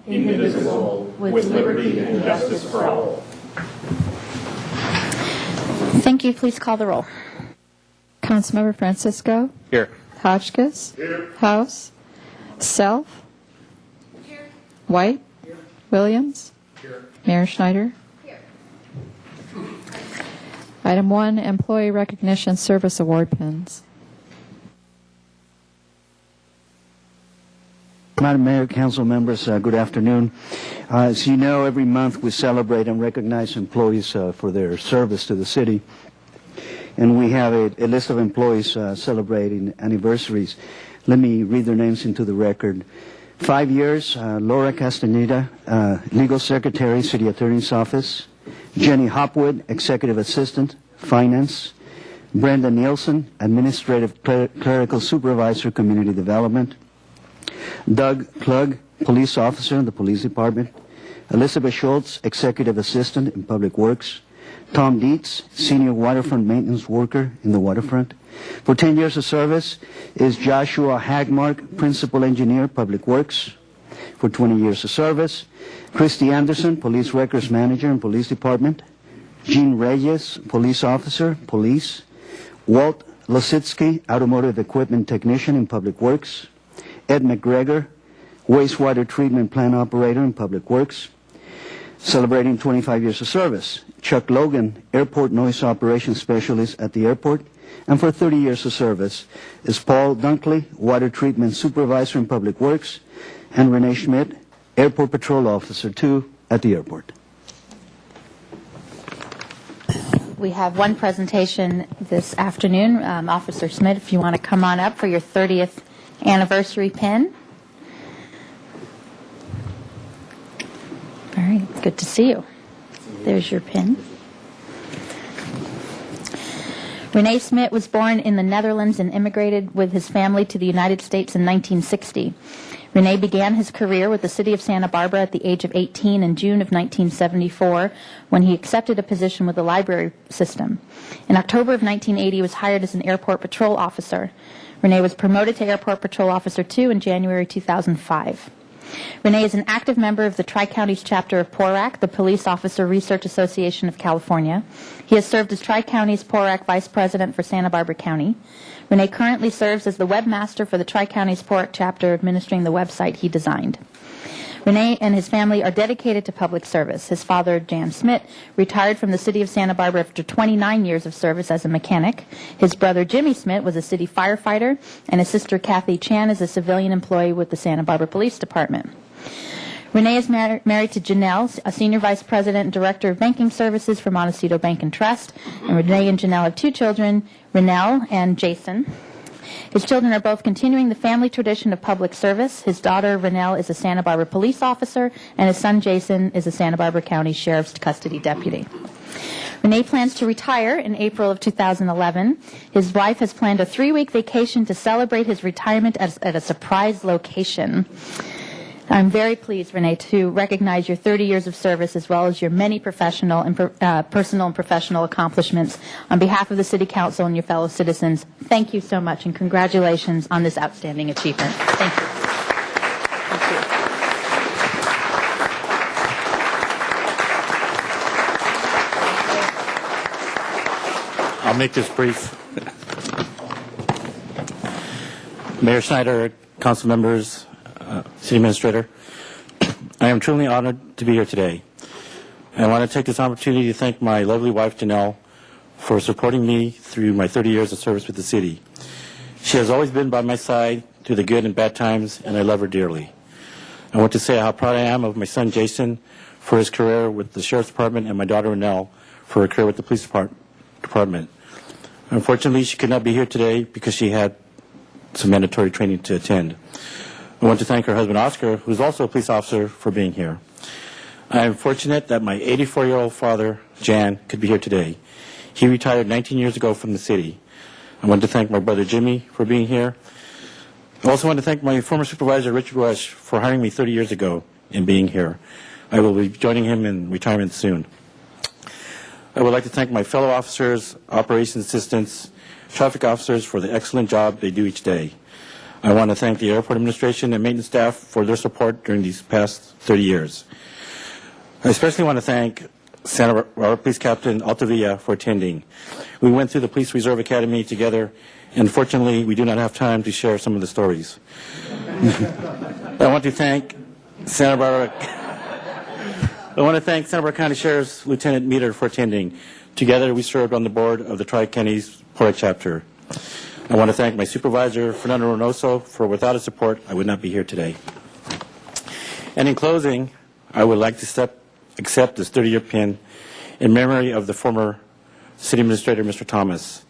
indivisible, with liberty and justice for all. Thank you. Please call the roll. Councilmember Francisco. Here. Hotchkiss. Here. House. Self. Here. White. Here. Williams. Here. Mayor Schneider. Here. Item 1, Employee Recognition Service Award pins. Madam Mayor, council members, good afternoon. As you know, every month we celebrate and recognize employees for their service to the city. And we have a list of employees celebrating anniversaries. Let me read their names into the record. 5 years, Laura Castaneda, Legal Secretary, City Attorney's Office. Jenny Hopwood, Executive Assistant, Finance. Brenda Nielsen, Administrative Clerical Supervisor, Community Development. Doug Klug, Police Officer in the Police Department. Elizabeth Schultz, Executive Assistant in Public Works. Tom Dietz, Senior Waterfront Maintenance Worker in the Waterfront. For 10 years of service is Joshua Hagmark, Principal Engineer, Public Works. For 20 years of service, Christy Anderson, Police Records Manager in Police Department. Gene Reyes, Police Officer, Police. Walt Lositsky, Automotive Equipment Technician in Public Works. Ed McGregor, Wastewater Treatment Plant Operator in Public Works. Celebrating 25 years of service, Chuck Logan, Airport Noise Operations Specialist at the airport. And for 30 years of service is Paul Dunkley, Water Treatment Supervisor in Public Works. And Renee Schmidt, Airport Patrol Officer 2 at the airport. We have one presentation this afternoon. Officer Schmidt, if you want to come on up for your 30th anniversary pin. All right, good to see you. There's your pin. Rene Smit was born in the Netherlands and immigrated with his family to the United States in 1960. Rene began his career with the City of Santa Barbara at the age of 18 in June of 1974 when he accepted a position with the library system. In October of 1980, he was hired as an airport patrol officer. Rene was promoted to Airport Patrol Officer 2 in January 2005. Rene is an active member of the Tri-Counties chapter of PORAC, the Police Officer Research Association of California. He has served as Tri-Counties PORAC Vice President for Santa Barbara County. Rene currently serves as the webmaster for the Tri-Counties PORAC chapter, administering the website he designed. Rene and his family are dedicated to public service. His father, Jan Smit, retired from the City of Santa Barbara after 29 years of service as a mechanic. His brother, Jimmy Smit, was a city firefighter, and his sister, Kathy Chan, is a civilian employee with the Santa Barbara Police Department. Rene is married to Janelle, a Senior Vice President and Director of Banking Services for Montecito Bank and Trust. And Rene and Janelle have two children, Renelle and Jason. His children are both continuing the family tradition of public service. His daughter, Renelle, is a Santa Barbara police officer, and his son, Jason, is a Santa Barbara County Sheriff's Custody Deputy. Rene plans to retire in April of 2011. His wife has planned a 3-week vacation to celebrate his retirement at a surprise location. I'm very pleased, Rene, to recognize your 30 years of service as well as your many professional and personal and professional accomplishments. On behalf of the City Council and your fellow citizens, thank you so much and congratulations on this outstanding achievement. Thank you. Thank you. I'll make this brief. Mayor Schneider, council members, City Administrator, I am truly honored to be here today. I want to take this opportunity to thank my lovely wife, Janelle, for supporting me through my 30 years of service with the city. She has always been by my side through the good and bad times, and I love her dearly. I want to say how proud I am of my son, Jason, for his career with the Sheriff's Department, and my daughter, Renelle, for her career with the Police Department. Unfortunately, she could not be here today because she had some mandatory training to attend. I want to thank her husband, Oscar, who is also a police officer, for being here. I am fortunate that my 84-year-old father, Jan, could be here today. He retired 19 years ago from the city. I want to thank my brother, Jimmy, for being here. I also want to thank my former supervisor, Richard Rush, for hiring me 30 years ago and being here. I will be joining him in retirement soon. I would like to thank my fellow officers, operations assistants, traffic officers for the excellent job they do each day. I want to thank the airport administration and maintenance staff for their support during these past 30 years. I especially want to thank Santa Barbara Police Captain Altavilla for attending. We went through the Police Reserve Academy together, and fortunately, we do not have time to share some of the stories. I want to thank Santa Barbara County Sheriff's Lieutenant Meter for attending. Together, we served on the board of the Tri-Counties Port chapter. I want to thank my supervisor, Fernando Reynoso, for without his support, I would not be here today. And in closing, I would like to accept this 30-year pin in memory of the former city administrator, Mr. Thomas.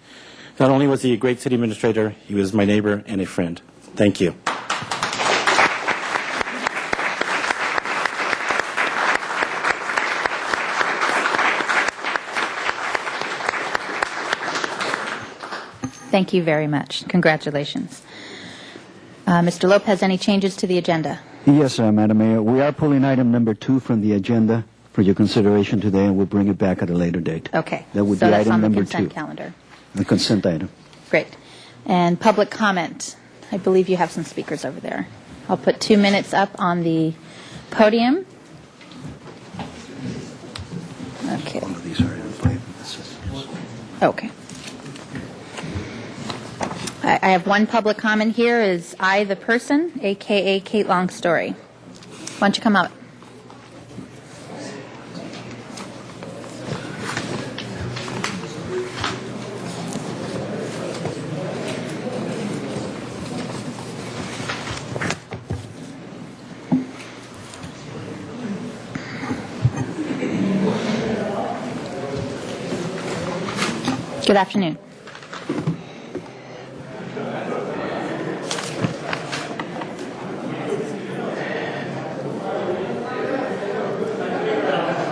Not only was he a great city administrator, he was my neighbor and a friend. Thank you. Thank you very much. Congratulations. Mr. Lopez, any changes to the agenda? Yes, Madam Mayor. We are pulling item number 2 from the agenda for your consideration today, and we'll bring it back at a later date. Okay. That would so be that's item on the number consent 2. calendar. The consent item. Great. And public comment. I believe you have some speakers over there. I'll put 2 minutes up on the podium. Okay. All of these are in play. Okay. I have one public comment here. Is I the person, a.k.a. Kate Longstory. Why don't you come up? Good afternoon.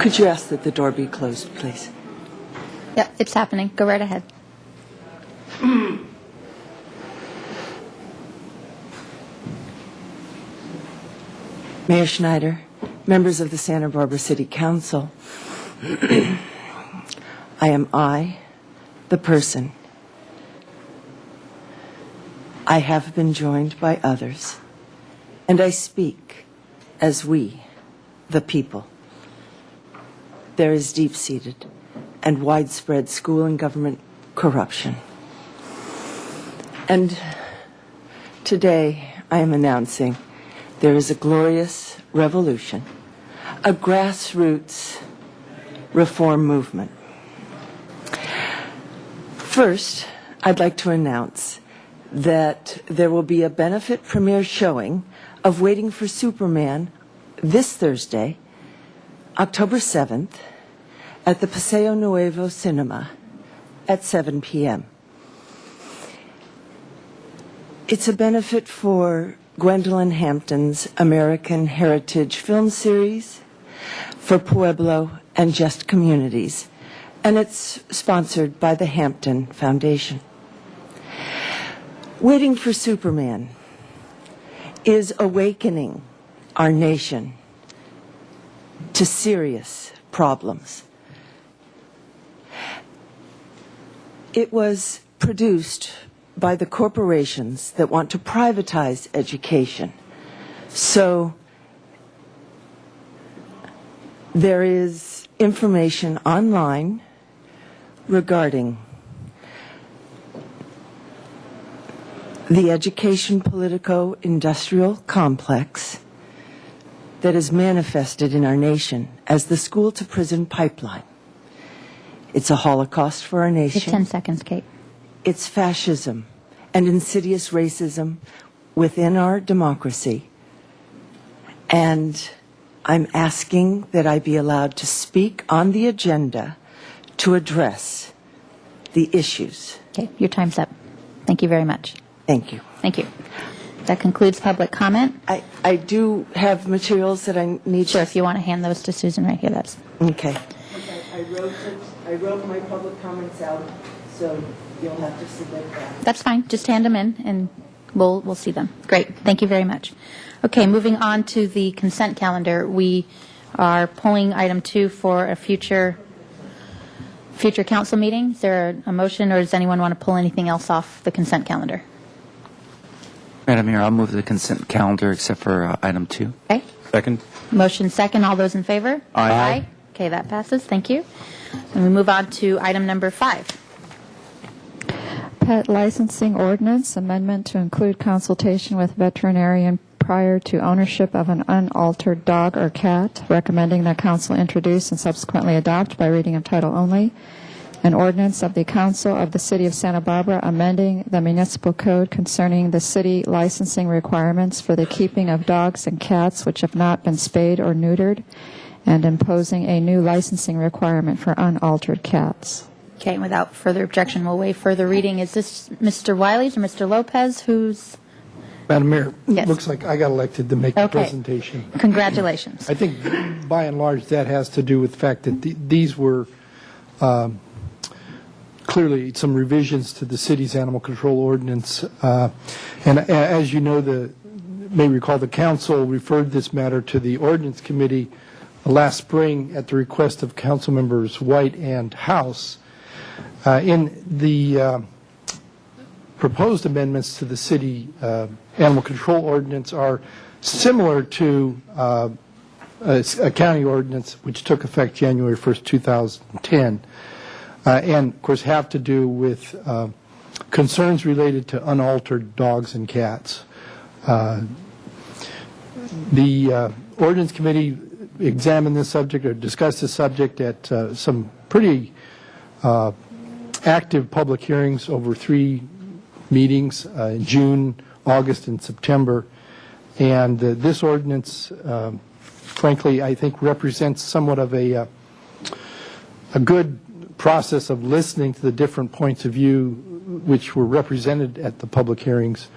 Could you ask that the door be closed, please? Yep, it's happening. Go right ahead. Mayor Schneider, members of the Santa Barbara City Council, I am the person. I have been joined by others, and I speak as we, the people. There is deep-seated and widespread school and government corruption. And today I am announcing there is a glorious revolution, a grassroots reform movement. First, I'd like to announce that there will be a benefit premiere showing of Waiting for Superman this Thursday, October 7th, at the Paseo Nuevo Cinema at 7 p.m. It's a benefit for Gwendolyn Hampton's American Heritage Film Series, for Pueblo and Just Communities, and it's sponsored by the Hampton Foundation. Waiting for Superman is awakening our nation to serious problems. It was produced by the corporations that want to privatize education. So there is information online regarding the education politico-industrial complex that is manifested in our nation as the school-to-prison pipeline. It's a Holocaust for our Take nation. 10 seconds, Kate. It's fascism and insidious racism within our democracy. And I'm asking that I be allowed to speak on the agenda to address the issues. Okay, your time's up. Thank you very much. Thank you. Thank you. That concludes public comment. I do have materials that I need Sure, to... if you want to hand those to Susan right here, that's... Okay. I wrote my public comments out, so you'll have to submit that. That's fine. Just hand them in, and we'll see them. Great. Thank you very much. Okay, moving on to the consent calendar. We are pulling item 2 for a future council meeting. Is there a motion, or does anyone want to pull anything else off the consent calendar? Madam Mayor, I'll move the consent calendar except for item 2. Okay. Second. Motion second. All those in favor? Aye. Okay, that passes. Thank you. And we move on to item number 5. Pet licensing ordinance amendment to include consultation with veterinarian prior to ownership of an unaltered dog or cat, recommending that council introduce and subsequently adopt by reading of title only an ordinance of the Council of the City of Santa Barbara amending the municipal code concerning the city licensing requirements for the keeping of dogs and cats which have not been spayed or neutered, and imposing a new licensing requirement for unaltered cats. Okay, without further objection, we'll waive further reading. Is this Mr. Wiley's or Mr. Lopez who's... Madam Mayor, Yes. looks like I got elected to make the Okay. presentation. Congratulations. I think by and large that has to do with the fact that these were clearly some revisions to the city's animal control ordinance. And as you know, may recall the council referred this matter to the ordinance committee last spring at the request of council members White and House. In the proposed amendments to the city animal control ordinance are similar to a county ordinance which took effect January 1st, 2010, and of course have to do with concerns related to unaltered dogs and cats. The ordinance committee examined this subject or discussed this subject at some pretty active public hearings over 3 meetings in June, August, and September. And this ordinance, frankly, I think represents somewhat of a good process of listening to the different points of view which were represented at the public hearings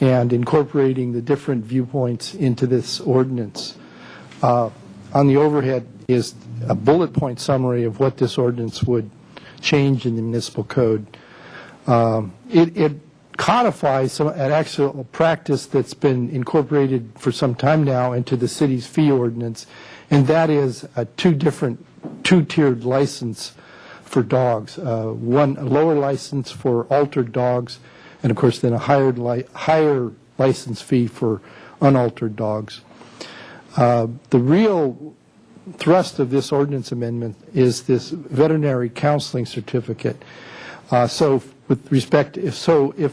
and incorporating the different viewpoints into this ordinance. On the overhead is a bullet point summary of what this ordinance would change in the municipal code. It codifies an actual practice that's been incorporated for some time now into the city's fee ordinance, and that is a two-tiered license for dogs. A lower license for altered dogs, and of course then a higher license fee for unaltered dogs. The real thrust of this ordinance amendment is this veterinary counseling certificate. So with respect, if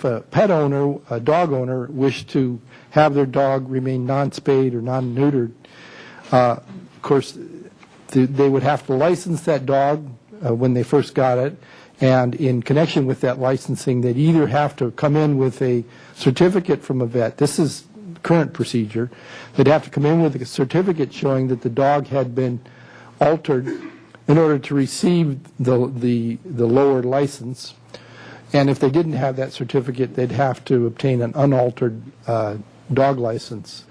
a pet owner, a dog owner, wished to have their dog remain non-spayed or non-neutered, of course, they would have to license that dog when they first got it, and in connection with that licensing, they'd either have to come in with a certificate from a vet. This is current procedure. They'd have to come in with a certificate showing that the dog had been altered in order to receive the lower license. And if they didn't have that certificate, they'd have to obtain an unaltered dog license.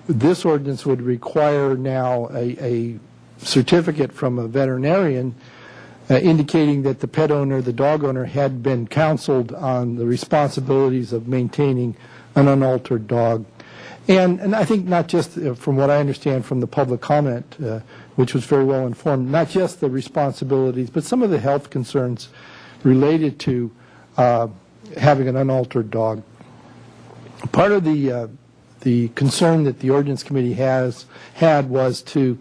This ordinance would require now a certificate from a veterinarian indicating that the pet owner, the dog owner, had been counseled on the responsibilities of maintaining an unaltered dog. And I think not just from what I understand from the public comment, which was very well informed, not just the responsibilities, but some of the health concerns related to having an unaltered dog. Part of the concern that the ordinance committee had was to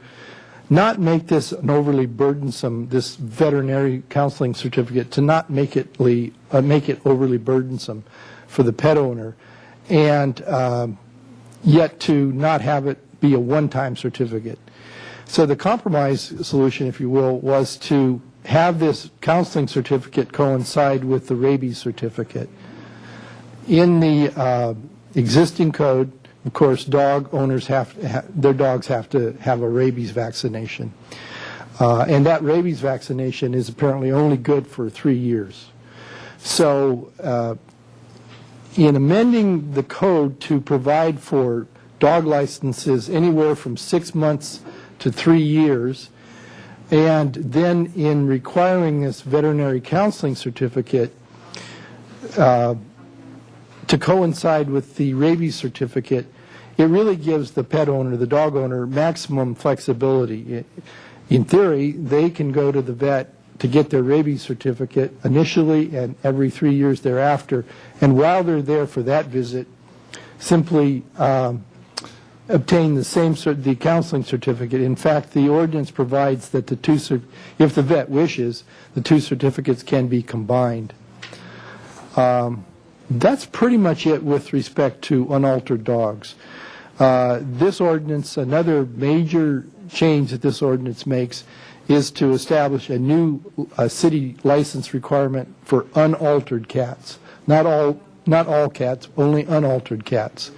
not make this an overly burdensome, this veterinary counseling certificate, to not make it overly burdensome for the pet owner, and yet to not have it be a one-time certificate. So the compromise solution, if you will, was to have this counseling certificate coincide with the rabies certificate. In the existing code, of course, dog owners their dogs have to have a rabies vaccination. And that rabies vaccination is apparently only good for 3 years. So in amending the code to provide for dog licenses anywhere from 6 months to 3 years, and then in requiring this veterinary counseling certificate to coincide with the rabies certificate, it really gives the pet owner, the dog owner, maximum flexibility. In theory, they can go to the vet to get their rabies certificate initially and every 3 years thereafter, and while they're there for that visit, simply obtain the counseling certificate. In fact, the ordinance provides that if the vet wishes, the two certificates can be combined. That's pretty much it with respect to unaltered dogs. This ordinance, another major change that this ordinance makes is to establish a new city license requirement for unaltered cats. Not all cats, only unaltered cats.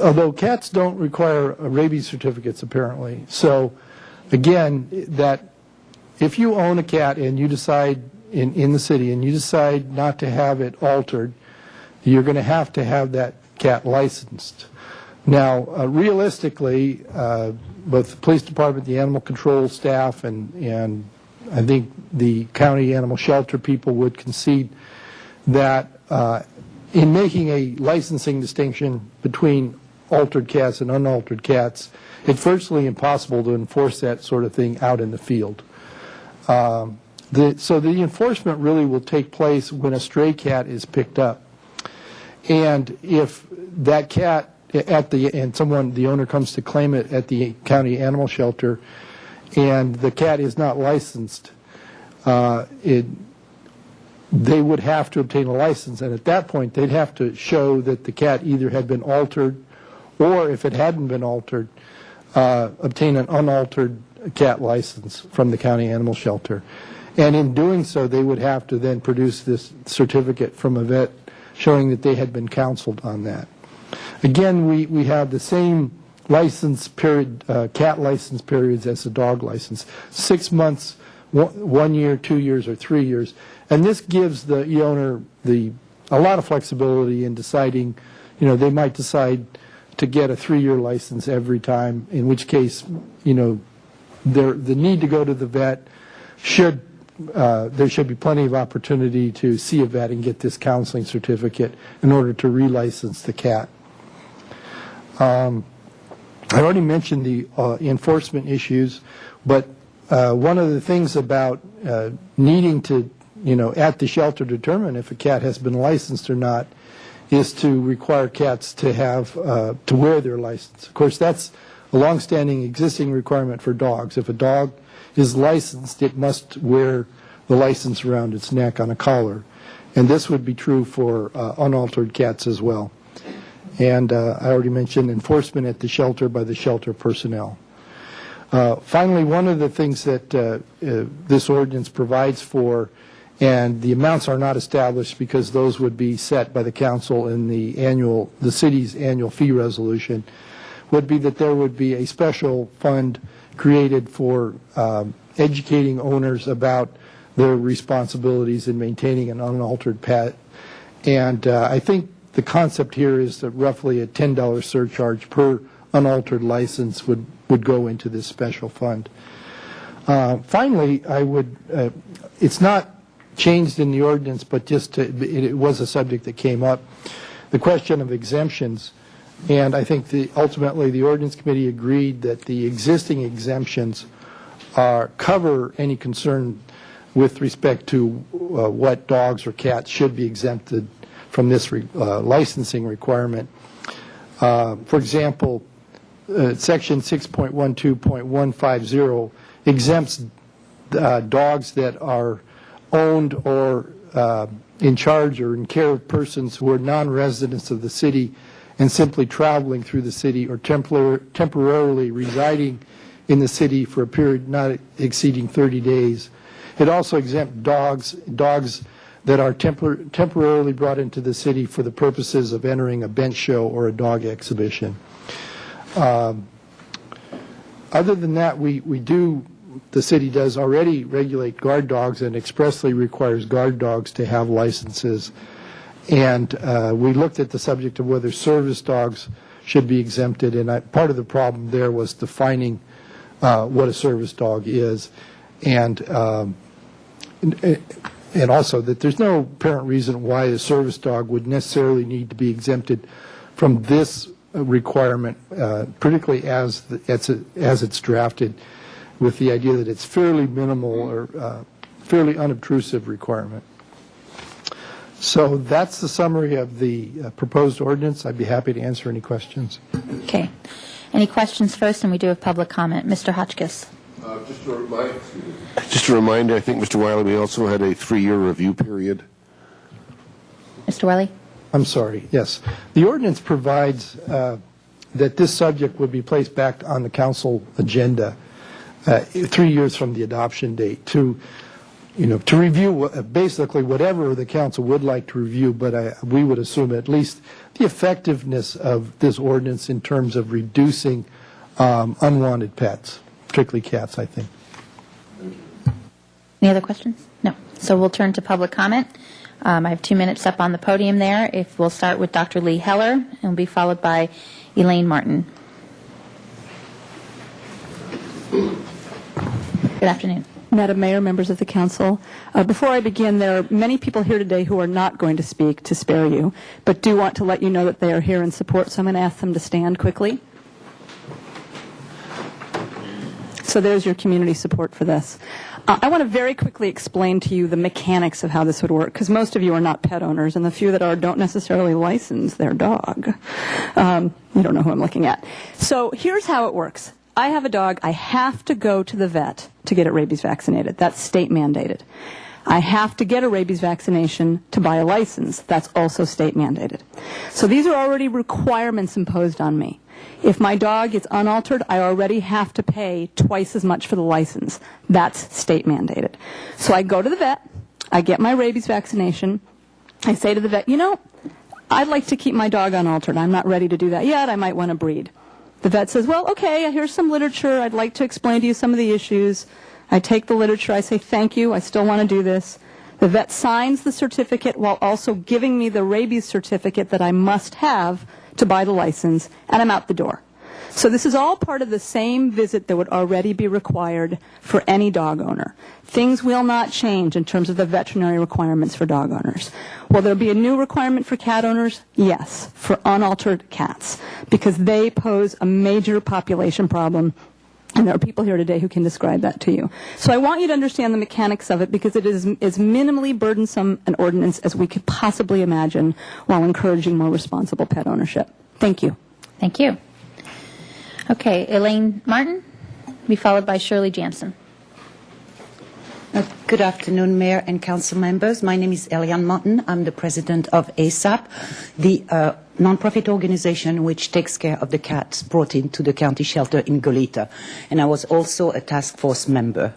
Although cats don't require rabies certificates, apparently. So, again, that if you own a cat and you decide in the city and you decide not to have it altered, you're going to have that cat licensed. Now, realistically, both the police department, the animal control staff, and I think the county animal shelter people would concede that in making a licensing distinction between altered cats and unaltered cats, it's virtually impossible to enforce that sort of thing out in the field. So the enforcement really will take place when a stray cat is picked up. And if that cat the owner comes to claim it at the county animal shelter and the cat is not licensed, they would have to obtain a license, and at that point they'd have to show that the cat either had been altered or, if it hadn't been altered, obtain an unaltered cat license from the county animal shelter. And in doing so, they would have to then produce this certificate from a vet showing that they had been counseled on that. Again, we have the same license period, cat license periods as the dog license. 6 months, 1 year, 2 years, or 3 years. And this gives the owner a lot of flexibility in deciding, they might decide to get a 3-year license every time, in which case, the need to go to the vet there should be plenty of opportunity to see a vet and get this counseling certificate in order to relicense the cat. I already mentioned the enforcement issues, but one of the things about needing to, at the shelter determine if a cat has been licensed or not is to require cats to have to wear their license. Of course, that's a longstanding existing requirement for dogs. If a dog is licensed, it must wear the license around its neck on a collar. And this would be true for unaltered cats as well. And I already mentioned enforcement at the shelter by the shelter personnel. Finally, one of the things that this ordinance provides for, and the amounts are not established because those would be set by the council in the city's annual fee resolution, would be that there would be a special fund created for educating owners about their responsibilities in maintaining an unaltered pet. And I think the concept here is that roughly a $10 surcharge per unaltered license would go into this special fund. Finally, it's not changed in the ordinance, but it was a subject that came up, the question of exemptions. And I think ultimately the ordinance committee agreed that the existing exemptions cover any concern with respect to what dogs or cats should be exempted from this licensing requirement. For example, Section 6.12.150 exempts dogs that are owned or in charge or in care of persons who are non-residents of the city and simply traveling through the city or temporarily residing in the city for a period not exceeding 30 days. It also exempts dogs that are temporarily brought into the city for the purposes of entering a bench show or a dog exhibition. Other than that, the city does already regulate guard dogs and expressly requires guard dogs to have licenses. And we looked at the subject of whether service dogs should be exempted, and part of the problem there was defining what a service dog is, and also that there's no apparent reason why a service dog would necessarily need to be exempted from this requirement, particularly as it's drafted, with the idea that it's fairly minimal or fairly unobtrusive requirement. So that's the summary of the proposed ordinance. I'd be happy to answer any questions. Okay. Any questions first, and we do have public comment. Mr. Hotchkiss. Just a reminder, I think, Mr. Wiley, we also had a 3-year review period. Mr. Wiley? I'm sorry, yes. The ordinance provides that this subject would be placed back on the council agenda 3 years from the adoption date to review basically whatever the council would like to review, but we would assume at least the effectiveness of this ordinance in terms of reducing unwanted pets, particularly cats, I think. Any other questions? No. So we'll turn to public comment. I have 2 minutes up on the podium there. If we'll start with Dr. Lee Heller, and will be followed by Elaine Martin. Good afternoon. Madam Mayor, members of the council, before I begin, there are many people here today who are not going to speak to spare you, but do want to let you know that they are here in support, so I'm going to ask them to stand quickly. So there's your community support for this. I want to very quickly explain to you the mechanics of how this would work, because most of you are not pet owners, and the few that are don't necessarily license their dog. You don't know who I'm looking at. So here's how it works. I have a dog. I have to go to the vet to get it rabies vaccinated. That's state mandated. I have to get a rabies vaccination to buy a license. That's also state mandated. So these are already requirements imposed on me. If my dog is unaltered, I already have to pay twice as much for the license. That's state mandated. So I go to the vet, I get my rabies vaccination, I say to the vet, I'd like to keep my dog unaltered. I'm not ready to do that yet. I might want to breed. The vet says, well, okay, here's some literature. I'd like to explain to you some of the issues. I take the literature. I say, thank you. I still want to do this. The vet signs the certificate while also giving me the rabies certificate that I must have to buy the license, and I'm out the door. So this is all part of the same visit that would already be required for any dog owner. Things will not change in terms of the veterinary requirements for dog owners. Will there be a new requirement for cat owners? Yes, for unaltered cats, because they pose a major population problem. And there are people here today who can describe that to you. So I want you to understand the mechanics of it, because it is as minimally burdensome an ordinance as we could possibly imagine while encouraging more responsible pet ownership. Thank you. Thank you. Okay, Elaine Martin, be followed by Shirley Jansen. Good afternoon, Mayor and Council members. My name is Eliane Martin. I'm the president of ASAP, the nonprofit organization which takes care of the cats brought into the county shelter in Goleta. And I was also a task force member.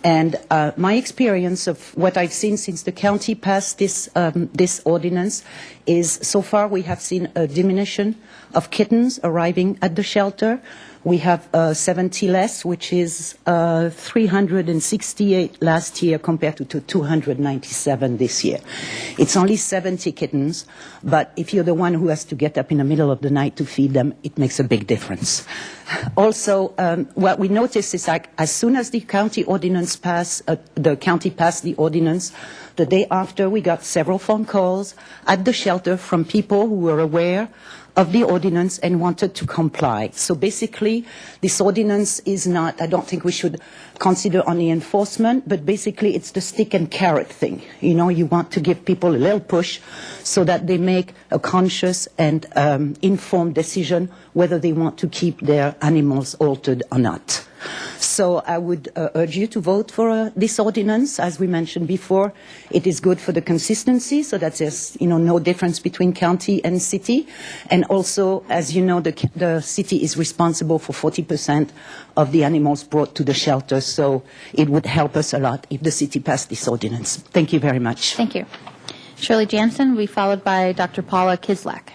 And my experience of what I've seen since the county passed this ordinance is, so far we have seen a diminution of kittens arriving at the shelter. We have 70 less, which is 368 last year compared to 297 this year. It's only 70 kittens, but if you're the one who has to get up in the middle of the night to feed them, it makes a big difference. Also, what we noticed is, like, as soon as the county ordinance passed, the county passed the ordinance, the day after we got several phone calls at the shelter from people who were aware of the ordinance and wanted to comply. So basically, this ordinance is not, I don't think we should consider only enforcement, but basically it's the stick and carrot thing. You want to give people a little push so that they make a conscious and informed decision whether they want to keep their animals altered or not. So I would urge you to vote for this ordinance. As we mentioned before, it is good for the consistency, so that there's no difference between county and city. And also, as you know, the city is responsible for 40% of the animals brought to the shelter, so it would help us a lot if the city passed this ordinance. Thank you very much. Thank you. Shirley Jansen will be followed by Dr. Paula Kislak.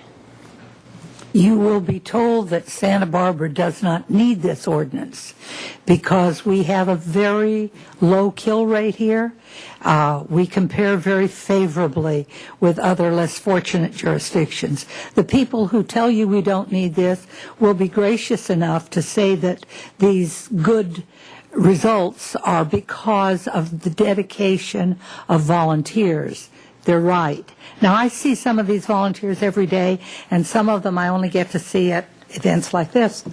You will be told that Santa Barbara does not need this ordinance because we have a very low kill rate here. We compare very favorably with other less fortunate jurisdictions. The people who tell you we don't need this will be gracious enough to say that these good results are because of the dedication of volunteers. They're right. Now, I see some of these volunteers every day, and some of them I only get to see at events like this.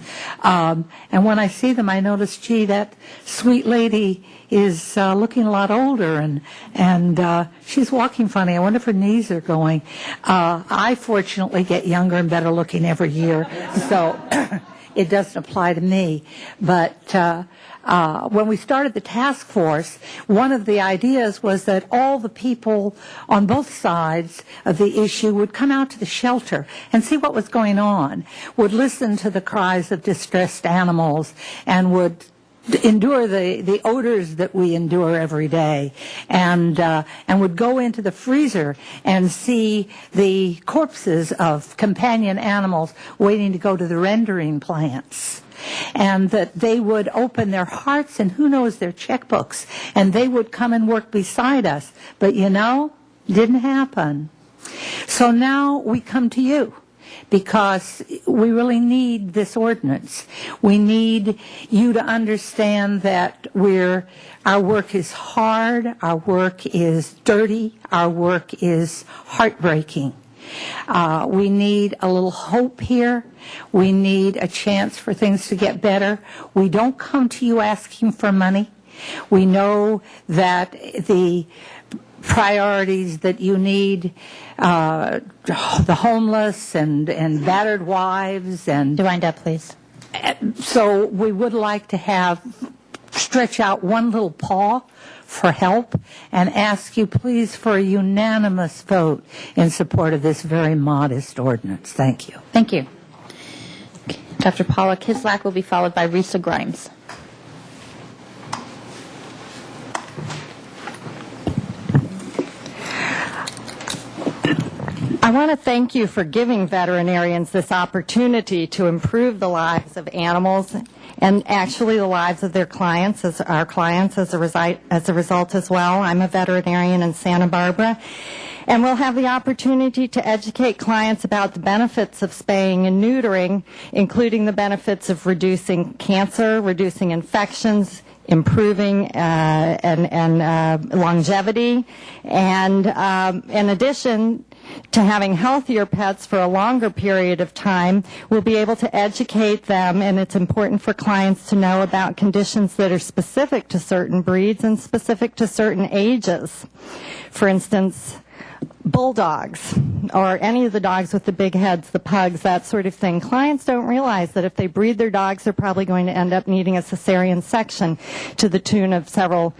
And when I see them, I notice, gee, that sweet lady is looking a lot older, and she's walking funny. I wonder if her knees are going. I fortunately get younger and better looking every year, so it doesn't apply to me. But when we started the task force, one of the ideas was that all the people on both sides of the issue would come out to the shelter and see what was going on, would listen to the cries of distressed animals, and would endure the odors that we endure every day, and would go into the freezer and see the corpses of companion animals waiting to go to the rendering plants. And that they would open their hearts and, who knows, their checkbooks, and they would come and work beside us. But didn't happen. So now we come to you, because we really need this ordinance. We need you to understand that our work is hard, our work is dirty, our work is heartbreaking. We need a little hope here. We need a chance for things to get better. We don't come to you asking for money. We know that the priorities that you need, the homeless and battered wives, and To wind up, please. so we would like to stretch out one little paw for help and ask you please for a unanimous vote in support of this very modest ordinance. Thank you. Thank you. Okay. Dr. Paula Kislak will be followed by Risa Grimes. I want to thank you for giving veterinarians this opportunity to improve the lives of animals and actually the lives of their clients, as a result as well. I'm a veterinarian in Santa Barbara, and we'll have the opportunity to educate clients about the benefits of spaying and neutering, including the benefits of reducing cancer, reducing infections, improving longevity, and in addition to having healthier pets for a longer period of time, we'll be able to educate them, and it's important for clients to know about conditions that are specific to certain breeds and specific to certain ages. For instance, bulldogs, or any of the dogs with the big heads, the pugs, that sort of thing. Clients don't realize that if they breed their dogs, they're probably going to end up needing a cesarean section to the tune of several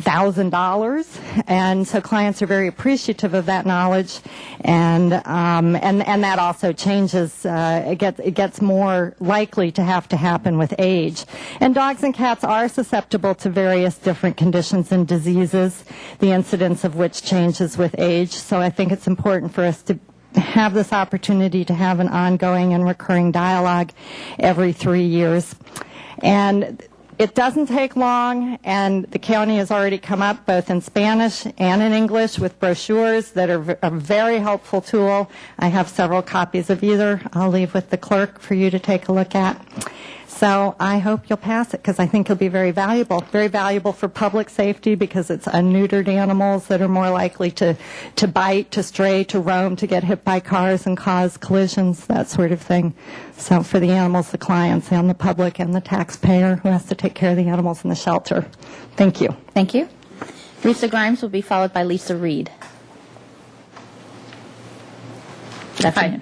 $1,000, and so clients are very appreciative of that knowledge, and that also changes. It gets more likely to happen with age. And dogs and cats are susceptible to various different conditions and diseases, the incidence of which changes with age. So I think it's important for us to have this opportunity to have an ongoing and recurring dialogue every 3 years. And it doesn't take long, and the county has already come up both in Spanish and in English with brochures that are a very helpful tool. I have several copies of either. I'll leave with the clerk for you to take a look at. So I hope you'll pass it, because I think it'll be very valuable for public safety, because it's unneutered animals that are more likely to bite, to stray, to roam, to get hit by cars and cause collisions, that sort of thing. So for the animals, the clients, and the public, and the taxpayer who has to take care of the animals in the shelter. Thank you. Thank you. Risa Grimes will be followed by Lisa Reed. Good afternoon.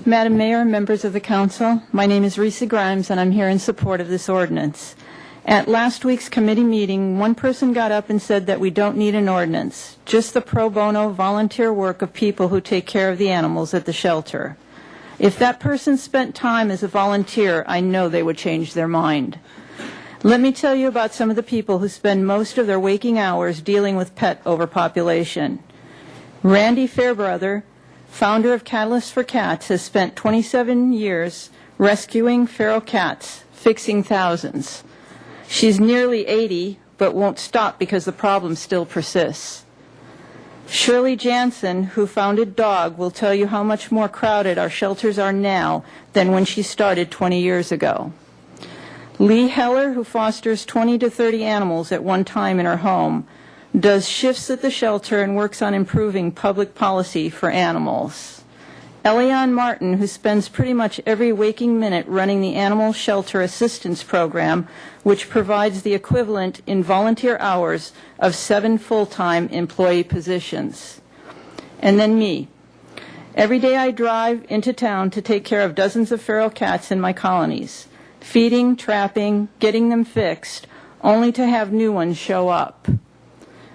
Madam Mayor, members of the council, my name is Risa Grimes, and I'm here in support of this ordinance. At last week's committee meeting, one person got up and said that we don't need an ordinance, just the pro bono volunteer work of people who take care of the animals at the shelter. If that person spent time as a volunteer, I know they would change their mind. Let me tell you about some of the people who spend most of their waking hours dealing with pet overpopulation. Randy Fairbrother, founder of Catalyst for Cats, has spent 27 years rescuing feral cats, fixing thousands. She's nearly 80, but won't stop because the problem still persists. Shirley Jansen, who founded DOG, will tell you how much more crowded our shelters are now than when she started 20 years ago. Lee Heller, who fosters 20 to 30 animals at one time in her home, does shifts at the shelter and works on improving public policy for animals. Eliane Martin, who spends pretty much every waking minute running the Animal Shelter Assistance Program, which provides the equivalent in volunteer hours of 7 full-time employee positions. And then me. Every day I drive into town to take care of dozens of feral cats in my colonies, feeding, trapping, getting them fixed, only to have new ones show up.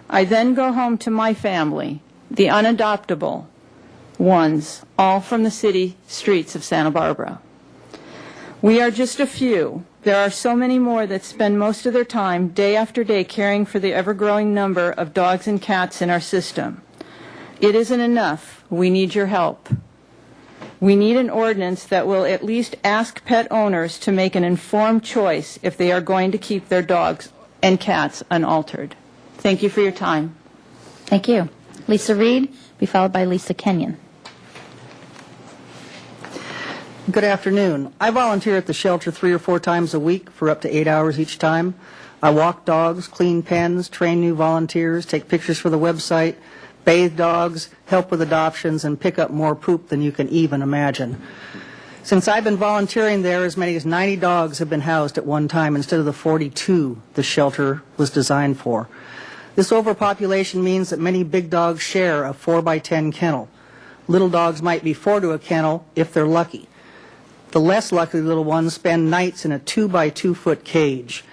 I then go home to my family, the unadoptable ones, all from the city streets of Santa Barbara. We are just a few. There are so many more that spend most of their time, day after day, caring for the ever-growing number of dogs and cats in our system. It isn't enough. We need your help. We need an ordinance that will at least ask pet owners to make an informed choice if they are going to keep their dogs and cats unaltered. Thank you for your time. Thank you. Lisa Reed, be followed by Lisa Kenyon. Good afternoon. I volunteer at the shelter 3 or 4 times a week for up to 8 hours each time. I walk dogs, clean pens, train new volunteers, take pictures for the website, bathe dogs, help with adoptions, and pick up more poop than you can even imagine. Since I've been volunteering there, as many as 90 dogs have been housed at one time instead of the 42 the shelter was designed for. This overpopulation means that many big dogs share a 4x10 kennel. Little dogs might be 4 to a kennel if they're lucky. The less lucky little ones spend nights in a 2x2-foot cage.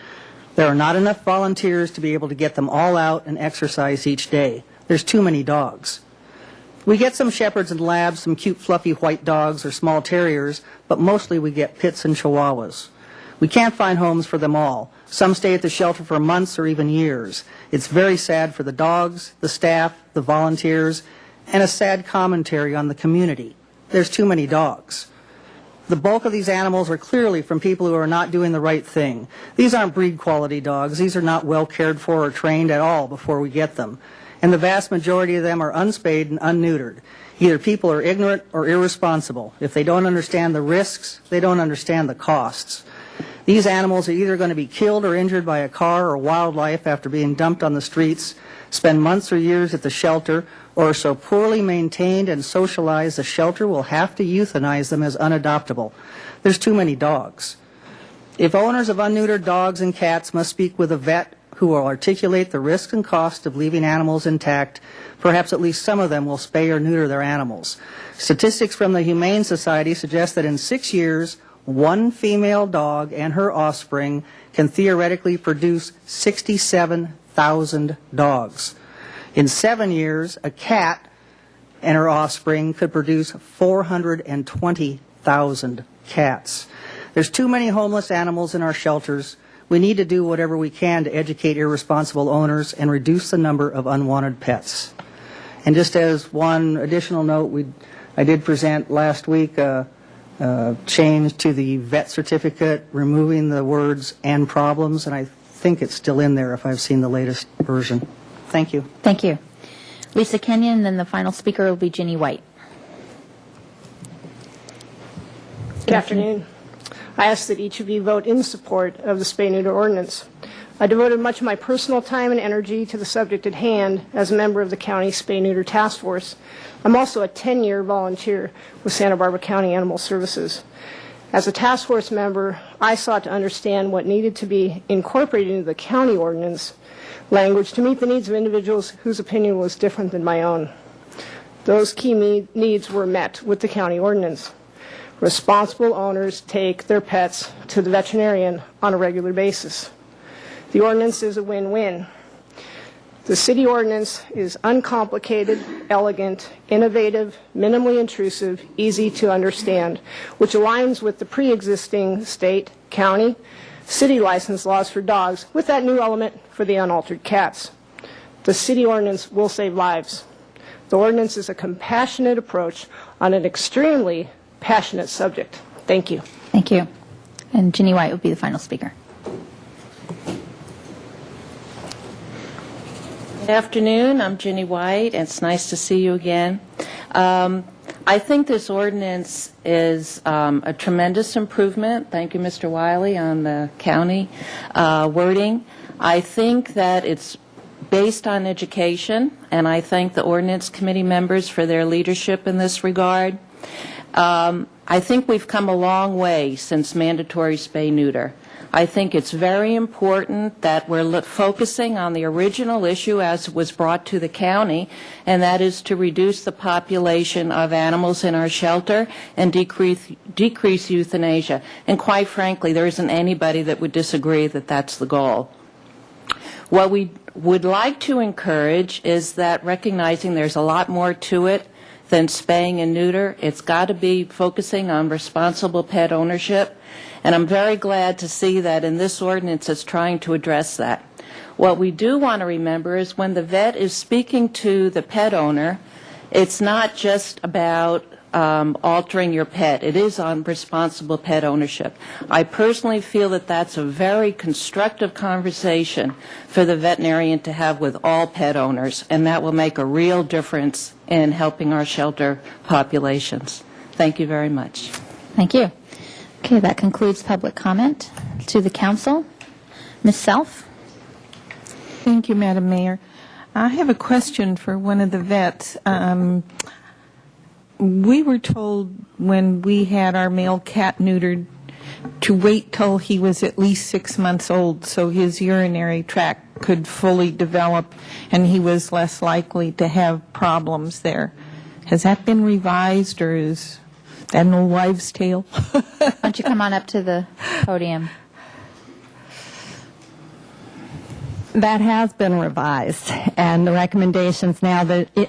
There are not enough volunteers to be able to get them all out and exercise each day. There's too many dogs. We get some shepherds and labs, some cute fluffy white dogs or small terriers, but mostly we get pits and chihuahuas. We can't find homes for them all. Some stay at the shelter for months or even years. It's very sad for the dogs, the staff, the volunteers, and a sad commentary on the community. There's too many dogs. The bulk of these animals are clearly from people who are not doing the right thing. These aren't breed quality dogs. These are not well cared for or trained at all before we get them. And the vast majority of them are unspayed and unneutered. Either people are ignorant or irresponsible. If they don't understand the risks, they don't understand the costs. These animals are either going to be killed or injured by a car or wildlife after being dumped on the streets, spend months or years at the shelter, or are so poorly maintained and socialized the shelter will have to euthanize them as unadoptable. There's too many dogs. If owners of unneutered dogs and cats must speak with a vet who will articulate the risks and costs of leaving animals intact, perhaps at least some of them will spay or neuter their animals. Statistics from the Humane Society suggest that in 6 years, one female dog and her offspring can theoretically produce 67,000 dogs. In 7 years, a cat and her offspring could produce 420,000 cats. There's too many homeless animals in our shelters. We need to do whatever we can to educate irresponsible owners and reduce the number of unwanted pets. And just as one additional note, I did present last week a change to the vet certificate, removing the words "and problems," and I think it's still in there if I've seen the latest version. Thank you. Thank you. Lisa Kenyon, and then the final speaker will be Ginny White. Good afternoon. I ask that each of you vote in support of the spay-neuter ordinance. I devoted much of my personal time and energy to the subject at hand as a member of the county spay-neuter task force. I'm also a 10-year volunteer with Santa Barbara County Animal Services. As a task force member, I sought to understand what needed to be incorporated into the county ordinance language to meet the needs of individuals whose opinion was different than my own. Those key needs were met with the county ordinance. Responsible owners take their pets to the veterinarian on a regular basis. The ordinance is a win-win. The city ordinance is uncomplicated, elegant, innovative, minimally intrusive, easy to understand, which aligns with the pre-existing state, county, city license laws for dogs with that new element for the unaltered cats. The city ordinance will save lives. The ordinance is a compassionate approach on an extremely passionate subject. Thank you. Thank you. And Ginny White will be the final speaker. Good afternoon. I'm Ginny White, and it's nice to see you again. I think this ordinance is a tremendous improvement. Thank you, Mr. Wiley, on the county wording. I think that it's based on education, and I thank the ordinance committee members for their leadership in this regard. I think we've come a long way since mandatory spay-neuter. I think it's very important that we're focusing on the original issue as it was brought to the county, and that is to reduce the population of animals in our shelter and decrease euthanasia. And quite frankly, there isn't anybody that would disagree that that's the goal. What we would like to encourage is that recognizing there's a lot more to it than spaying and neuter, it's got to be focusing on responsible pet ownership. And I'm very glad to see that in this ordinance it's trying to address that. What we do want to remember is when the vet is speaking to the pet owner, it's not just about altering your pet. It is on responsible pet ownership. I personally feel that that's a very constructive conversation for the veterinarian to have with all pet owners, and that will make a real difference in helping our shelter populations. Thank you very much. Thank you. Okay, that concludes public comment to the council. Ms. Self? Thank you, Madam Mayor. I have a question for one of the vets. We were told when we had our male cat neutered to wait till he was at least 6 months old so his urinary tract could fully develop and he was less likely to have problems there. Has that been revised, or is that an old wives' tale? Why don't you come on up to the podium? That has been revised, and the recommendations now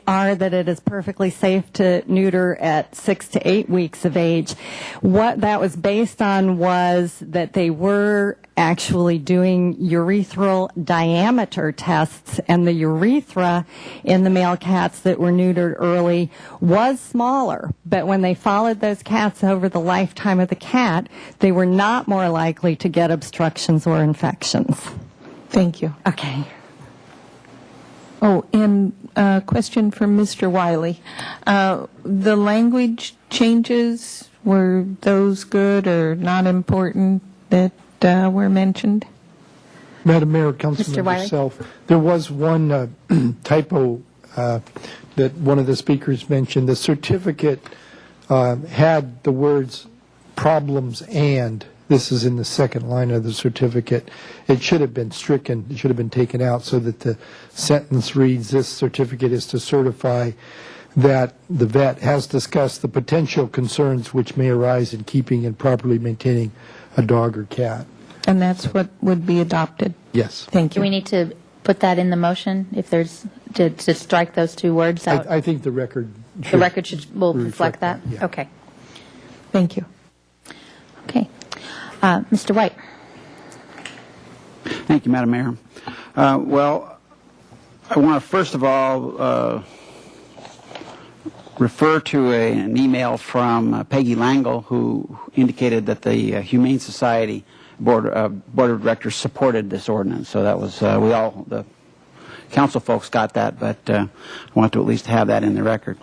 are that it is perfectly safe to neuter at 6 to 8 weeks of age. What that was based on was that they were actually doing urethral diameter tests, and the urethra in the male cats that were neutered early was smaller. But when they followed those cats over the lifetime of the cat, they were not more likely to get obstructions or infections. Thank you. Okay. Oh, and a question from Mr. Wiley. The language changes, were those good or not important that were mentioned? Madam Mayor, Councilmember Wiley? Self, there was one typo that one of the speakers mentioned. The certificate had the words problems and. This is in the second line of the certificate. It should have been stricken. It should have been taken out so that the sentence reads, this certificate is to certify that the vet has discussed the potential concerns which may arise in keeping and properly maintaining a dog or cat. And that's what would be adopted? Yes. Thank Do you. we need to put that in the motion if there's, to strike those two words out? I think the record will reflect that? Yeah. Okay. Thank you. Okay. Mr. White? Thank you, Madam Mayor. Well, I want to first of all refer to an email from Peggy Langle, who indicated that the Humane Society Board of Directors supported this ordinance. So that was, the council folks got that, but I want to at least have that in the record.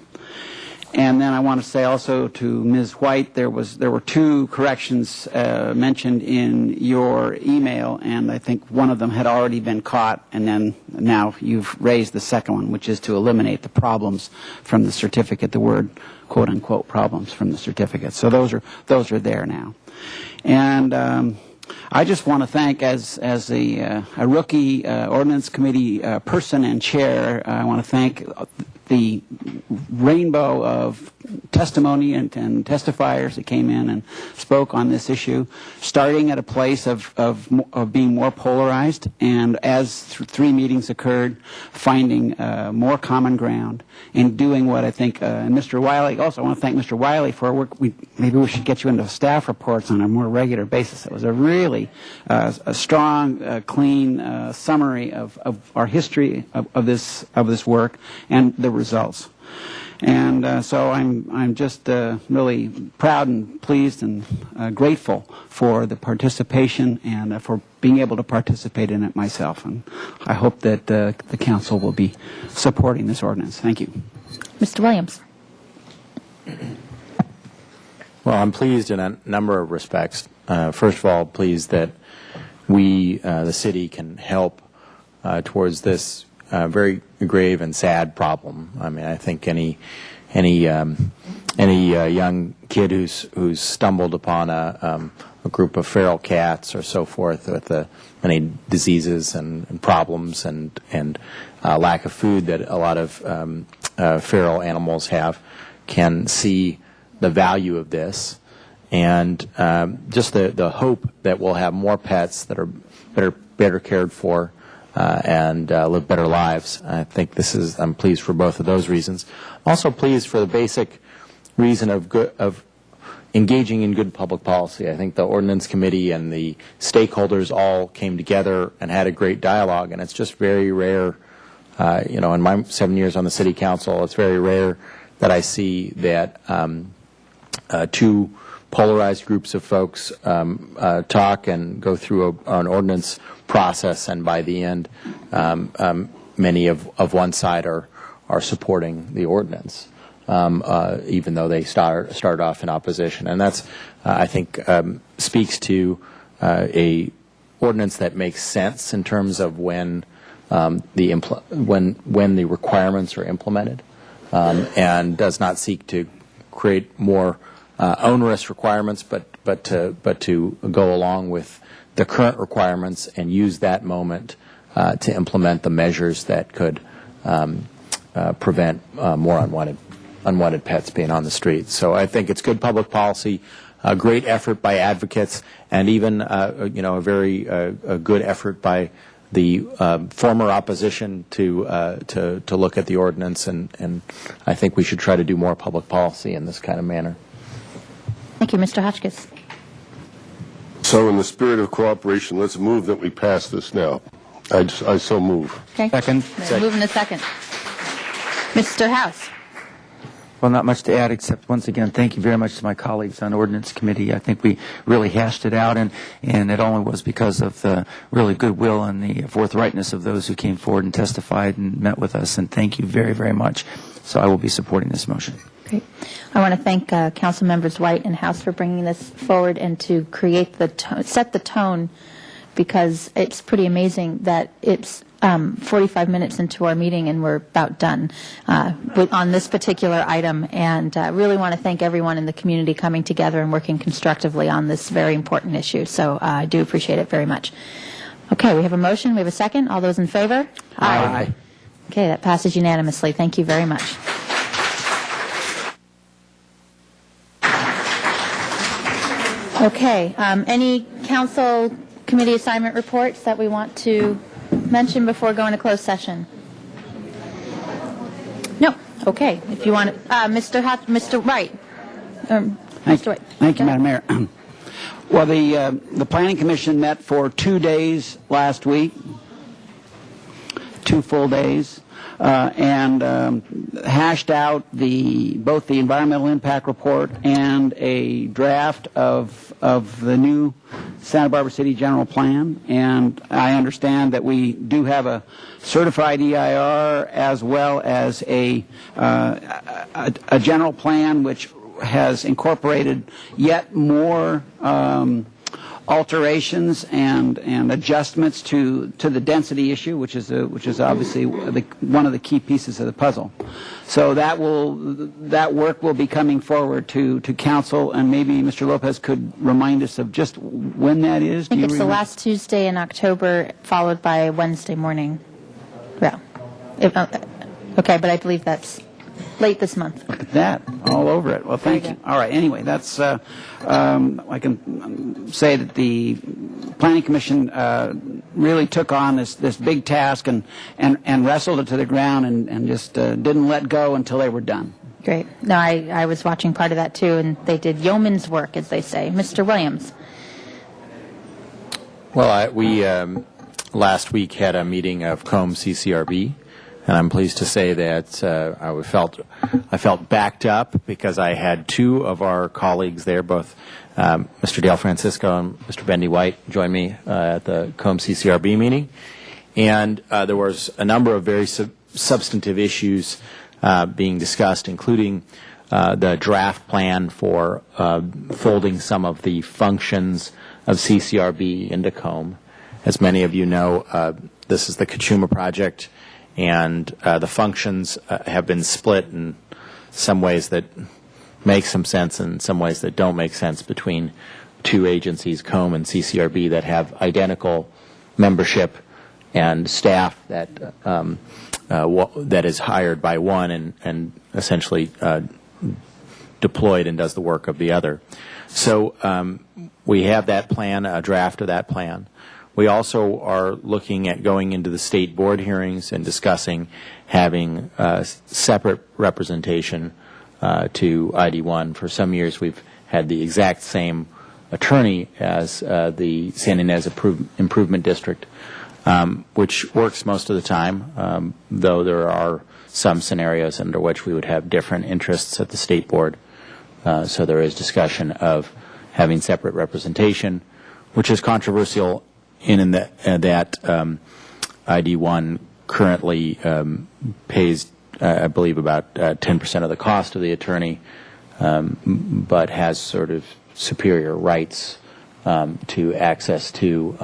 And then I want to say also to Ms. White, there were two corrections mentioned in your email, and I think one of them had already been caught, and then now you've raised the second one, which is to eliminate the problems from the certificate, the word quote unquote problems from the certificate. So those are there now. And I just want to thank, as a rookie ordinance committee person and chair, I want to thank the rainbow of testimony and testifiers that came in and spoke on this issue, starting at a place of being more polarized, and as three meetings occurred, finding more common ground and doing what I think, and Mr. Wiley, also I want to thank Mr. Wiley for work. Maybe we should get you into staff reports on a more regular basis. It was a really a strong, clean summary of our history of this work and the results. And so I'm just really proud and pleased and grateful for the participation and for being able to participate in it myself. And I hope that the council will be supporting this ordinance. Thank you. Mr. Williams? Well, I'm pleased in a number of respects. First of all, pleased that we, the city, can help towards this very grave and sad problem. I mean, I think any any young kid who's stumbled upon a group of feral cats or so forth with many diseases and problems and lack of food that a lot of feral animals have, can see the value of this, and just the hope that we'll have more pets that are better cared for and live better lives. I think I'm pleased for both of those reasons. I'm also pleased for the basic reason of engaging in good public policy. I think the ordinance committee and the stakeholders all came together and had a great dialogue, and it's just very rare. In my 7 years on the city council, it's very rare that I see that two polarized groups of folks talk and go through an ordinance process, and by the end, many of one side are supporting the ordinance, even though they start off in opposition. And that's, I think, speaks to a ordinance that makes sense in terms of when the requirements are implemented, and does not seek to create more onerous requirements, but to go along with the current requirements and use that moment to implement the measures that could prevent more unwanted pets being on the street. So I think it's good public policy, a great effort by advocates, and even a very good effort by the former opposition to look at the ordinance, and I think we should try to do more public policy in this kind of manner. Thank you, Mr. Hotchkiss. So in the spirit of cooperation, let's move that we pass this now. I so move. Okay. Second. Move in a second. Mr. House. Well, not much to add, except once again, thank you very much to my colleagues on Ordinance Committee. I think we really hashed it out, and it only was because of the really goodwill and the forthrightness of those who came forward and testified and met with us, and thank you very, very much. So I will be supporting this motion. Great. I want to thank Council Members White and House for bringing this forward and to create set the tone, because it's pretty amazing that it's 45 minutes into our meeting and we're about done on this particular item, and really want to thank everyone in the community coming together and working constructively on this very important issue. So I do appreciate it very much. Okay, we have a motion. We have a second. All those in favor? Aye. Okay, that passes unanimously. Thank you very much. Okay, any council committee assignment reports that we want to mention before going to closed session? No. Okay. If you want to, Mr. Wright. Mr. White. Thank you, Madam Mayor. Well, the Planning Commission met for 2 days last week, 2 full days, and hashed out both the environmental impact report and a draft of the new Santa Barbara City General Plan. And I understand that we do have a certified EIR as well as a general plan which has incorporated yet more alterations and adjustments to the density issue, which is obviously one of the key pieces of the puzzle. So that work will be coming forward to council, and maybe Mr. Lopez could remind us of just when that is. I think it's the last Tuesday in October, followed by Wednesday morning. Yeah. Okay, but I believe that's late this month. Look at that, all over it. Well, thank you. All right, anyway, that's, I can say that the Planning Commission really took on this big task and wrestled it to the ground and just didn't let go until they were done. Great. No, I was watching part of that too, and they did yeoman's work, as they say. Mr. Williams. Well, we last week had a meeting of COMB CCRB, and I'm pleased to say that I felt backed up because I had 2 of our colleagues there, both Mr. Dale Francisco and Mr. Bendy White, join me at the COMB CCRB meeting, and there was a number of very substantive issues being discussed, including the draft plan for folding some of the functions of CCRB into COMB. As many of you know, this is the Kachuma project, and the functions have been split in some ways that make some sense and some ways that don't make sense between two agencies, COMB and CCRB, that have identical membership and staff that that is hired by one and essentially deployed and does the work of the other. So we have that plan, a draft of that plan. We also are looking at going into the state board hearings and discussing having separate representation to ID1. For some years we've had the exact same attorney as the San Ynez Improvement District, which works most of the time, though there are some scenarios under which we would have different interests at the state board. So there is discussion of having separate representation, which is controversial in that ID1 currently pays, I believe, about 10% of the cost of the attorney, but has sort of superior rights to access to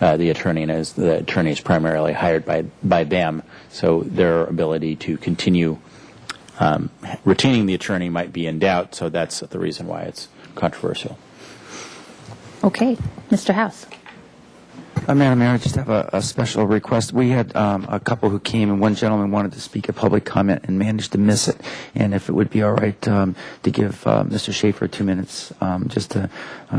the attorney, and as the attorney is primarily hired by them, so their ability to continue retaining the attorney might be in doubt, so that's the reason why it's controversial. Okay. Mr. House. Madam Mayor, I just have a special request. We had a couple who came, and one gentleman wanted to speak a public comment and managed to miss it. And if it would be all right to give Mr. Schaefer 2 minutes just to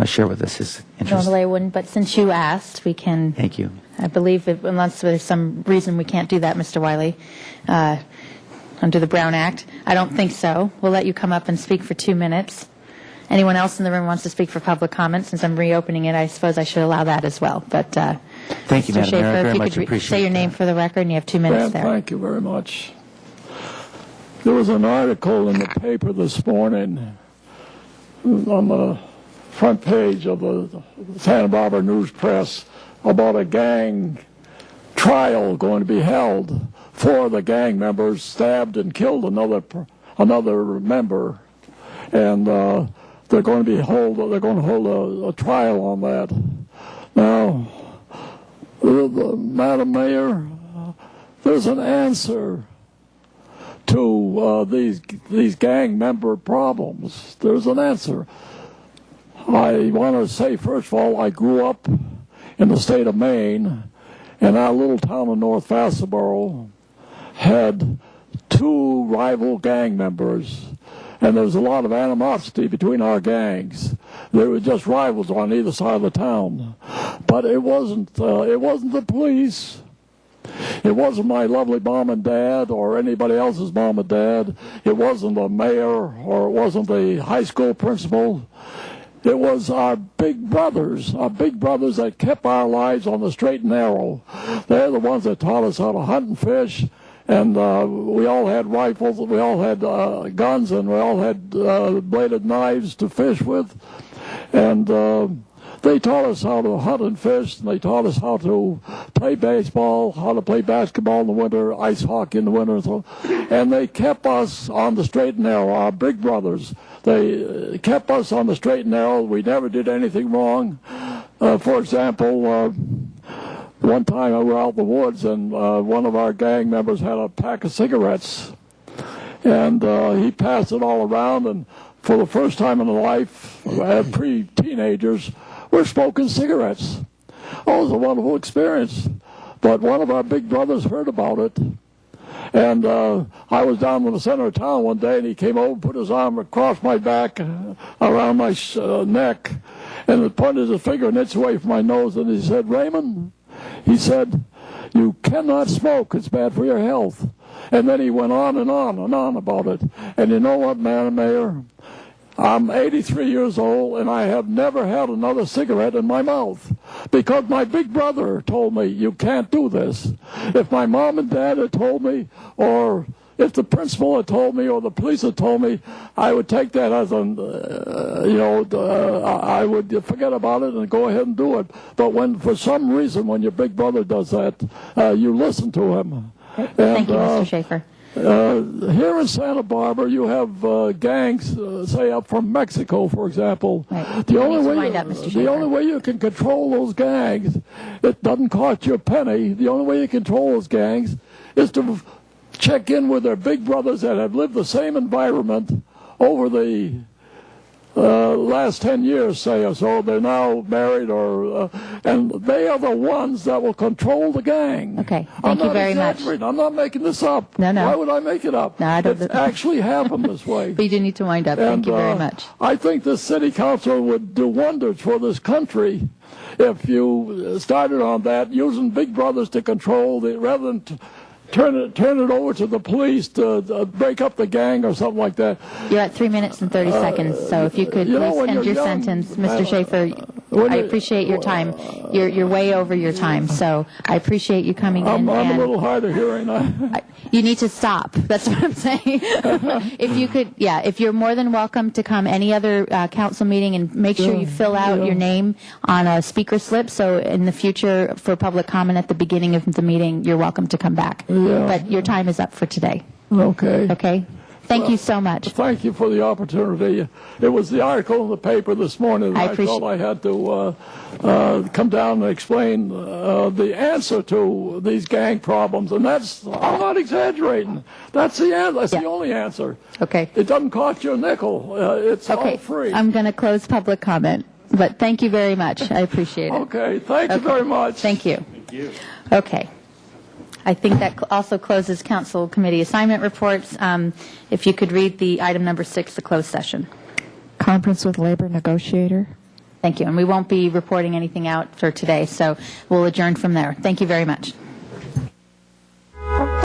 share with us his interest. Normally I wouldn't, but since you asked, we can. Thank you. I believe, unless there's some reason we can't do that, Mr. Wiley, under the Brown Act. I don't think so. We'll let you come up and speak for 2 minutes. Anyone else in the room wants to speak for public comment? Since I'm reopening it, I suppose I should allow that as well. But thank you, Mr. Madam Mayor. I Schaefer, very if you much could appreciate say your name for the record, and you have 2 minutes there. Thank you very much. There was an article in the paper this morning on the front page of the Santa Barbara News Press about a gang trial going to be held. 4 of the gang members stabbed and killed another member, and they're going to hold a trial on that. Now, Madam Mayor, there's an answer to these gang member problems. There's an answer. I want to say, first of all, I grew up in the state of Maine, and our little town of North Vassalboro had 2 rival gang members, and there was a lot of animosity between our gangs. They were just rivals on either side of the town. But it wasn't the police. It wasn't my lovely mom and dad or anybody else's mom and dad. It wasn't the mayor or it wasn't the high school principal. It was our big brothers that kept our lives on the straight and narrow. They're the ones that taught us how to hunt and fish, and we all had rifles, we all had guns, and we all had bladed knives to fish with. And they taught us how to hunt and fish, and they taught us how to play baseball, how to play basketball in the winter, ice hockey in the winter, and they kept us on the straight and narrow, our big brothers. They kept us on the straight and narrow. We never did anything wrong. For example, one time we were out in the woods, and one of our gang members had a pack of cigarettes, and he passed it all around, and for the first time in life, pre-teenagers, we're smoking cigarettes. Oh, it was a wonderful experience. But one of our big brothers heard about it, and I was down in the center of town one day, and he came over and put his arm across my back, around my neck, and pointed his finger an inch away from my nose, and he said, "Raymond," he said, "you cannot smoke. It's bad for your health." And then he went on and on and on about it. And you know what, Madam Mayor? I'm 83 years old, and I have never had another cigarette in my mouth because my big brother told me, you can't do this. If my mom and dad had told me, or if the principal had told me, or the police had told me, I would take that as I would forget about it and go ahead and do it. But when, for some reason, when your big brother does that, you listen to him. Thank you, Mr. Schaefer. Here in Santa Barbara, you have gangs, say up from Mexico, for example. Right. The only way you can control those gangs, it doesn't cost you a penny. The only way you control those gangs is to check in with their big brothers that have lived the same environment over the last 10 years, say, or so. They're now married, and they are the ones that will control the gang. Okay, thank you very much. I'm not making this up. No. Why would I make it up? No, I don't. It's actually happened this way. But you do need to wind up. Thank you very much. I think the city council would do wonders for this country if you started on that, using big brothers to control rather than turn it over to the police to break up the gang or something like that. You're at 3 minutes and 30 seconds, so if you could please end your sentence, Mr. Schaefer. I appreciate your time. You're way over your time, so I appreciate you coming in. I'm a little hard of hearing. You need to stop. That's what I'm saying. If you could, if you're more than welcome to come any other council meeting, and make sure you fill out your name on a speaker slip, so in the future for public comment at the beginning of the meeting, you're welcome to come back. But your time is up for today. Okay. Okay. Thank you so much. Thank you for the opportunity. It was the article in the paper this morning that I felt I had to come down and explain the answer to these gang problems, and I'm not exaggerating. That's the answer. That's the only answer. Okay. It doesn't cost you a nickel. It's all free. I'm going to close public comment, but thank you very much. I appreciate it. Okay. Thank you very much. Thank you. Thank you. Okay. I think that also closes council committee assignment reports. If you could read the item number 6, the closed session. Conference with labor negotiator. Thank you. And we won't be reporting anything out for today, so we'll adjourn from there. Thank you very much.